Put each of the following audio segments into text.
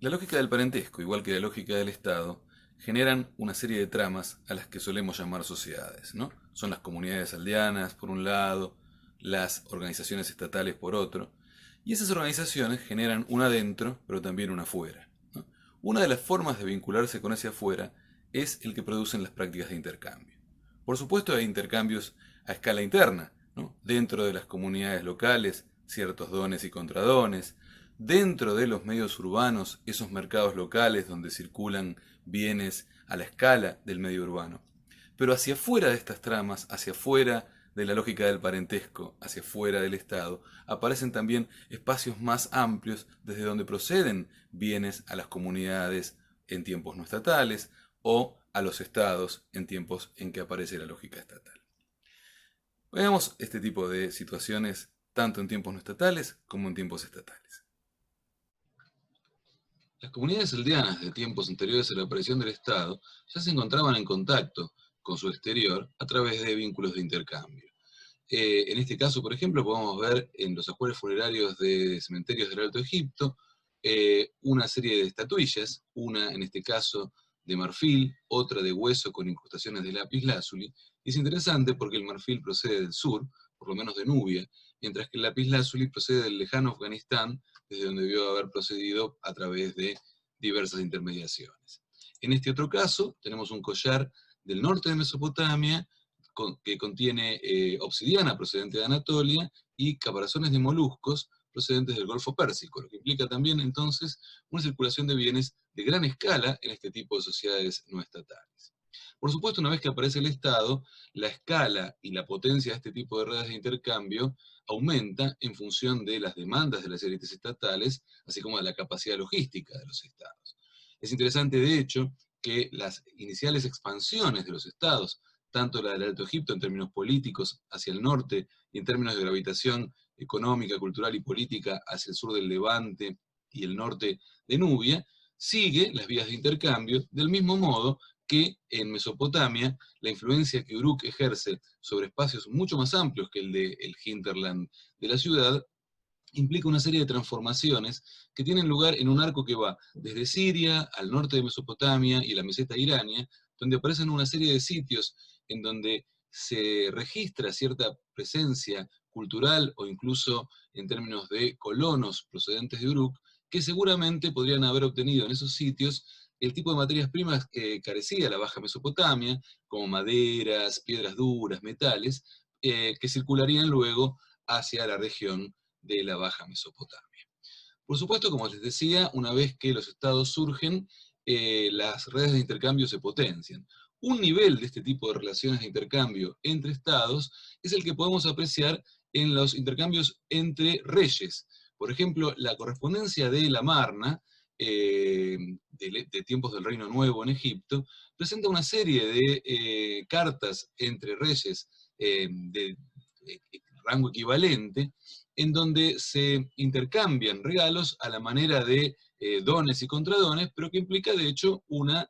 La lógica del parentesco, igual que la lógica del Estado, generan una serie de tramas a las que solemos llamar sociedades, ¿no? Son las comunidades aldeanas, por un lado, las organizaciones estatales, por otro, y esas organizaciones generan un adentro, pero también un afuera, ¿no? Una de las formas de vincularse con ese afuera es el que producen las prácticas de intercambio. Por supuesto, hay intercambios a escala interna, ¿no? Dentro de las comunidades locales, ciertos dones y contradones, dentro de los medios urbanos, esos mercados locales donde circulan bienes a la escala del medio urbano. Pero hacia afuera de estas tramas, hacia afuera de la lógica del parentesco, hacia afuera del Estado, aparecen también espacios más amplios desde donde proceden bienes a las comunidades en tiempos no estatales o a los estados en tiempos en que aparece la lógica estatal. Veamos este tipo de situaciones tanto en tiempos no estatales como en tiempos estatales. Las comunidades aldeanas de tiempos anteriores a la aparición del Estado ya se encontraban en contacto con su exterior a través de vínculos de intercambio. En este caso, por ejemplo, podemos ver en los ajuares funerarios de cementerios del Alto Egipto una serie de estatuillas, una en este caso de marfil, otra de hueso con incrustaciones de lapislázuli. Y es interesante porque el marfil procede del sur, por lo menos de Nubia, mientras que el lapislázuli procede del lejano Afganistán, desde donde debió haber procedido a través de diversas intermediaciones. En este otro caso, tenemos un collar del norte de Mesopotamia, que contiene obsidiana procedente de Anatolia y caparazones de moluscos procedentes del Golfo Pérsico, lo que implica también entonces una circulación de bienes de gran escala en este tipo de sociedades no estatales. Por supuesto, una vez que aparece el Estado, la escala y la potencia de este tipo de redes de intercambio aumenta en función de las demandas de las élites estatales, así como de la capacidad logística de los Estados. Es interesante, de hecho, que las iniciales expansiones de los Estados, tanto la del Alto Egipto en términos políticos hacia el norte y en términos de gravitación económica, cultural y política hacia el sur del Levante y el norte de Nubia, sigue las vías de intercambio del mismo modo que en Mesopotamia la influencia que Uruk ejerce sobre espacios mucho más amplios que el del hinterland de la ciudad implica una serie de transformaciones que tienen lugar en un arco que va desde Siria al norte de Mesopotamia y la meseta irania, donde aparecen una serie de sitios en donde se registra cierta presencia cultural o incluso en términos de colonos procedentes de Uruk, que seguramente podrían haber obtenido en esos sitios el tipo de materias primas que carecía la Baja Mesopotamia, como maderas, piedras duras, metales, que circularían luego hacia la región de la Baja Mesopotamia. Por supuesto, como les decía, una vez que los estados surgen, las redes de intercambio se potencian. Un nivel de este tipo de relaciones de intercambio entre estados es el que podemos apreciar en los intercambios entre reyes. Por ejemplo, la correspondencia de la Marna, de tiempos del Reino Nuevo en Egipto, presenta una serie de cartas entre reyes de rango equivalente, en donde se intercambian regalos a la manera de dones y contradones, pero que implica de hecho una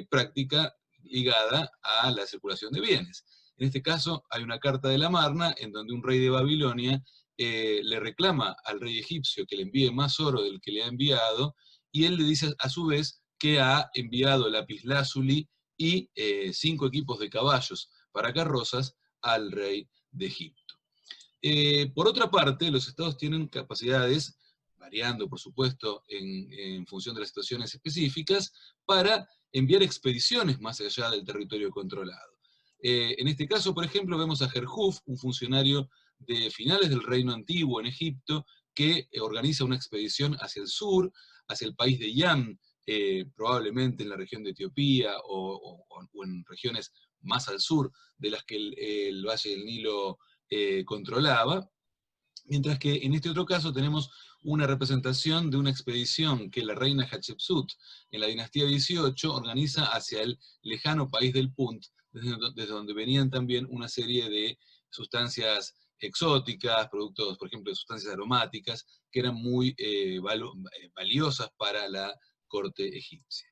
práctica ligada a la circulación de bienes. En este caso hay una carta de la Marna en donde un rey de Babilonia le reclama al rey egipcio que le envíe más oro del que le ha enviado, y él le dice a su vez que ha enviado lapislázuli y 5 equipos de caballos para carrozas al rey de Egipto. Por otra parte, los estados tienen capacidades, variando por supuesto en función de las situaciones específicas, para enviar expediciones más allá del territorio controlado. En este caso, por ejemplo, vemos a Jerjuf, un funcionario de finales del reino antiguo en Egipto, que organiza una expedición hacia el sur, hacia el país de Yam, probablemente en la región de Etiopía o en regiones más al sur de las que el Valle del Nilo controlaba, mientras que en este otro caso tenemos una representación de una expedición que la reina Hatshepsut en la dinastía 18 organiza hacia el lejano país del Punt, desde donde venían también una serie de sustancias exóticas, productos, por ejemplo, de sustancias aromáticas, que eran muy valiosas para la corte egipcia.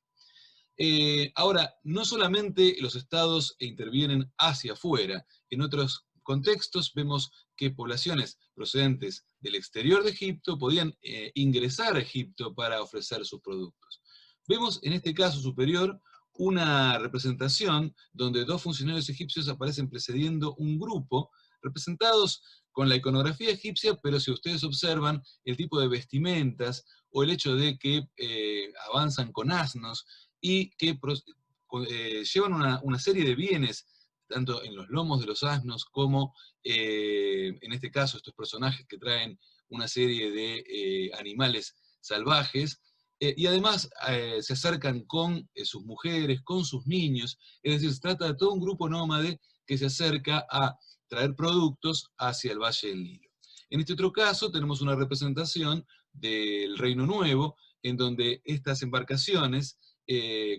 Ahora, no solamente los estados intervienen hacia afuera, en otros contextos vemos que poblaciones procedentes del exterior de Egipto podían ingresar a Egipto para ofrecer sus productos. Vemos en este caso superior una representación donde dos funcionarios egipcios aparecen precediendo un grupo, representados con la iconografía egipcia, pero si ustedes observan el tipo de vestimentas o el hecho de que avanzan con asnos y que llevan una serie de bienes, tanto en los lomos de los asnos como, en este caso, estos personajes que traen una serie de animales salvajes, y además se acercan con sus mujeres, con sus niños, es decir, se trata de todo un grupo nómade que se acerca a traer productos hacia el Valle del Nilo. En este otro caso tenemos una representación del Reino Nuevo, en donde estas embarcaciones,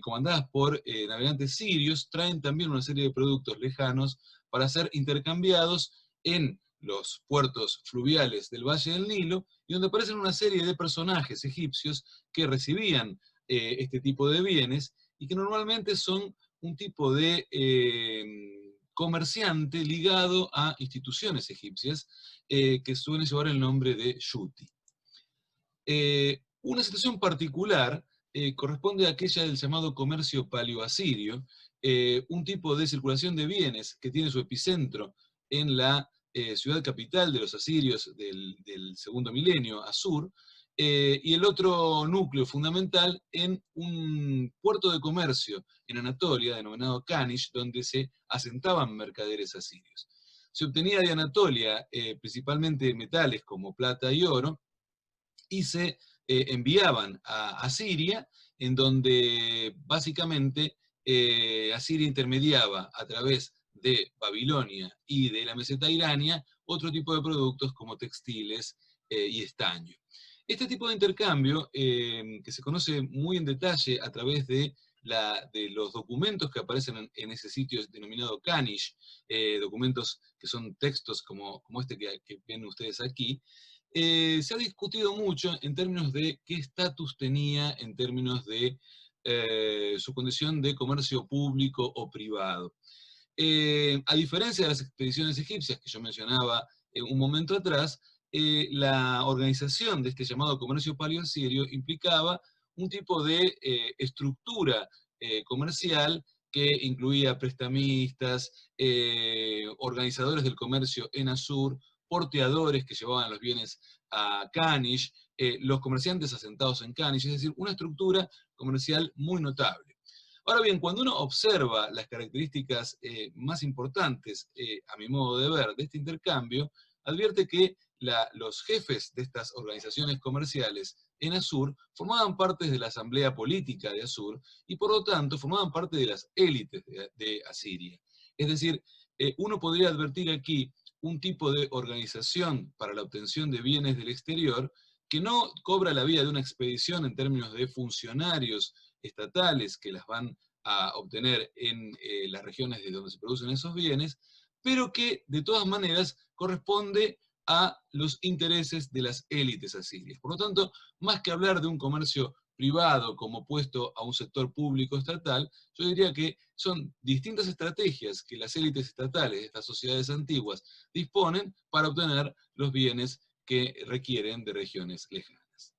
comandadas por navegantes sirios, traen también una serie de productos lejanos para ser intercambiados en los puertos fluviales del Valle del Nilo, y donde aparecen una serie de personajes egipcios que recibían este tipo de bienes y que normalmente son un tipo de comerciante ligado a instituciones egipcias que suelen llevar el nombre de Shuti. Una situación particular corresponde a aquella del llamado comercio paleoasirio, un tipo de circulación de bienes que tiene su epicentro en la ciudad capital de los asirios del segundo milenio, Asur, y el otro núcleo fundamental en un puerto de comercio en Anatolia, denominado Kanish, donde se asentaban mercaderes asirios. Se obtenía de Anatolia principalmente metales como plata y oro, y se enviaban a Siria, en donde básicamente Asiria intermediaba a través de Babilonia y de la meseta irania otro tipo de productos como textiles y estaño. Este tipo de intercambio, que se conoce muy en detalle a través de los documentos que aparecen en ese sitio denominado Kanish, documentos que son textos como este que ven ustedes aquí, se ha discutido mucho en términos de qué estatus tenía en términos de su condición de comercio público o privado. A diferencia de las expediciones egipcias que yo mencionaba un momento atrás, la organización de este llamado comercio paleoasirio implicaba un tipo de estructura comercial que incluía prestamistas, organizadores del comercio en Asur, porteadores que llevaban los bienes a Kanish, los comerciantes asentados en Kanish, es decir, una estructura comercial muy notable. Ahora bien, cuando uno observa las características más importantes, a mi modo de ver, de este intercambio, advierte que los jefes de estas organizaciones comerciales en Asur formaban parte de la asamblea política de Asur y por lo tanto formaban parte de las élites de Asiria. Es decir, uno podría advertir aquí un tipo de organización para la obtención de bienes del exterior que no cobra la vía de una expedición en términos de funcionarios estatales que las van a obtener en las regiones de donde se producen esos bienes, pero que de todas maneras corresponde a los intereses de las élites asirias. Por lo tanto, más que hablar de un comercio privado como opuesto a un sector público estatal, yo diría que son distintas estrategias que las élites estatales de estas sociedades antiguas disponen para obtener los bienes que requieren de regiones lejanas.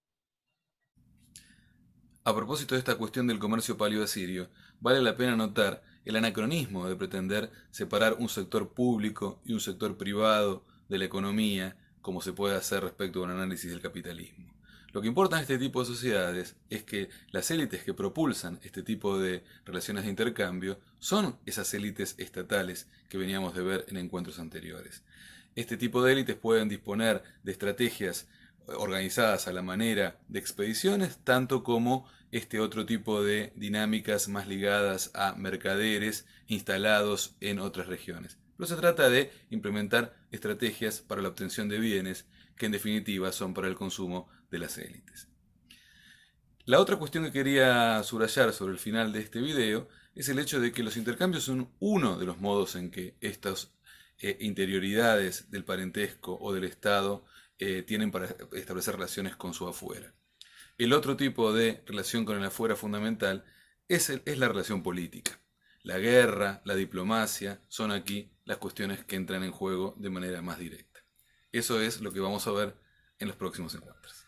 A propósito de esta cuestión del comercio paleoasirio, vale la pena notar el anacronismo de pretender separar un sector público y un sector privado de la economía, como se puede hacer respecto a un análisis del capitalismo. Lo que importa en este tipo de sociedades es que las élites que propulsan este tipo de relaciones de intercambio son esas élites estatales que veníamos de ver en encuentros anteriores. Este tipo de élites pueden disponer de estrategias organizadas a la manera de expediciones, tanto como este otro tipo de dinámicas más ligadas a mercaderes instalados en otras regiones. Pero se trata de implementar estrategias para la obtención de bienes que en definitiva son para el consumo de las élites. La otra cuestión que quería subrayar sobre el final de este video es el hecho de que los intercambios son uno de los modos en que estas interioridades del parentesco o del Estado tienen para establecer relaciones con su afuera. El otro tipo de relación con el afuera fundamental es la relación política. La guerra, la diplomacia, son aquí las cuestiones que entran en juego de manera más directa. Eso es lo que vamos a ver en los próximos encuentros.